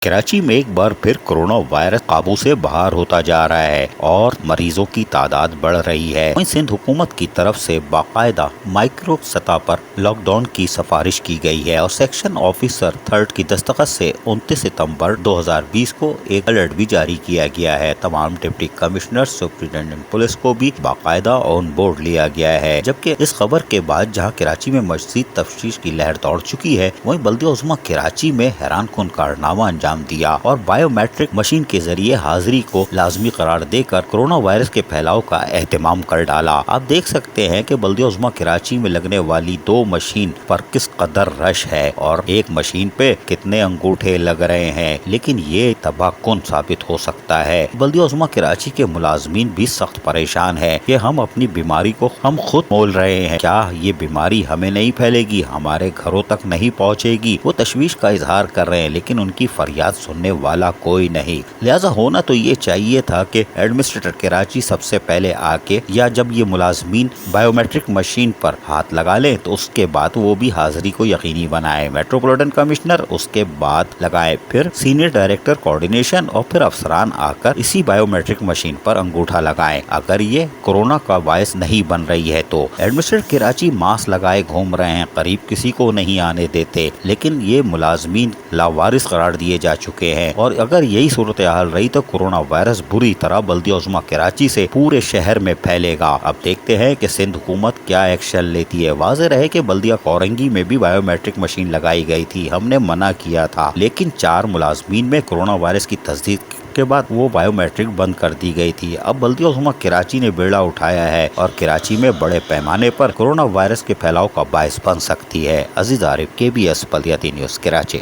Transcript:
कराची में एक बार फिर कोरोना वायरस काबू से बाहर होता जा रहा है और मरीजों की तादाद बढ़ रही है। वहीं सिंध हुकूमत की तरफ से बाकायदा माइक्रो सतह पर लॉकडाउन की सिफारिश की गई है और सेक्शन ऑफिसर 3 की दस्तखत से 29 सितंबर 2020 को एक अलर्ट भी जारी किया गया है। तमाम डिप्टी कमिश्नर सुप्रिंटेंडेंट पुलिस को भी बाकायदा ऑन बोर्ड लिया गया है। जबकि इस खबर के बाद जहां कराची में मज़ीद तफ्तीश की लहर दौड़ चुकी है, वहीं बल्दिया उज़्मा कराची में हैरानकुन कारनामा अंजाम दिया और बायोमेट्रिक मशीन के जरिए हाजिरी को लाजमी करार देकर कोरोना वायरस के फैलाव का एहतमाम कर डाला। आप देख सकते हैं कि बल्दिया उज़्मा कराची में लगने वाली 2 मशीन पर किस कदर रश है और एक मशीन पे कितने अंगूठे लग रहे हैं, लेकिन ये तबाहकुन साबित हो सकता है। बल्दिया उज़्मा कराची के मुलाजमीन भी सख्त परेशान है कि हम अपनी बीमारी को हम खुद मोल रहे हैं, क्या ये बीमारी हमें नहीं फैलेगी, हमारे घरों तक नहीं पहुँचेगी। वो तशवीश का इजहार कर रहे हैं, लेकिन उनकी फरियाद सुनने वाला कोई नहीं। लिहाजा होना तो ये चाहिए था कि एडमिनिस्ट्रेटर कराची सबसे पहले आके या जब ये मुलाजमीन बायोमेट्रिक मशीन पर हाथ लगा लें तो उसके बाद वो भी हाजिरी को यकीनी बनाए। मेट्रोपॉलिटन कमिश्नर उसके बाद लगाए, फिर सीनियर डायरेक्टर कोऑर्डिनेशन और फिर अफसरान आकर इसी बायोमेट्रिक मशीन पर अंगूठा लगाएं। अगर ये कोरोना का बायस नहीं बन रही है तो एडमिनिस्ट्रेटर कराची मास्क लगाए घूम रहे हैं, करीब किसी को नहीं आने देते, लेकिन ये मुलाजमीन लावारिस करार दिए जा चुके हैं। और अगर यही सूरत हाल रही तो कोरोना वायरस बुरी तरह बल्दिया उज़्मा कराची से पूरे शहर में फैलेगा। अब देखते हैं कि सिंध हुकूमत क्या एक्शन लेती है। वाज़ेह रहे कि बल्दिया कोरंगी में भी बायोमेट्रिक मशीन लगाई गई थी, हमने मना किया था, लेकिन 4 मुलाजमीन में कोरोना वायरस की तस्दीक के बाद वो बायोमेट्रिक बंद कर दी गई थी। अब बल्दिया उज़्मा कराची ने बेड़ा उठाया है और कराची में बड़े पैमाने पर कोरोना वायरस के फैलाव का बायस बन सकती है। अजीज आरिफ, KBS बल्दियाती न्यूज़, कराची।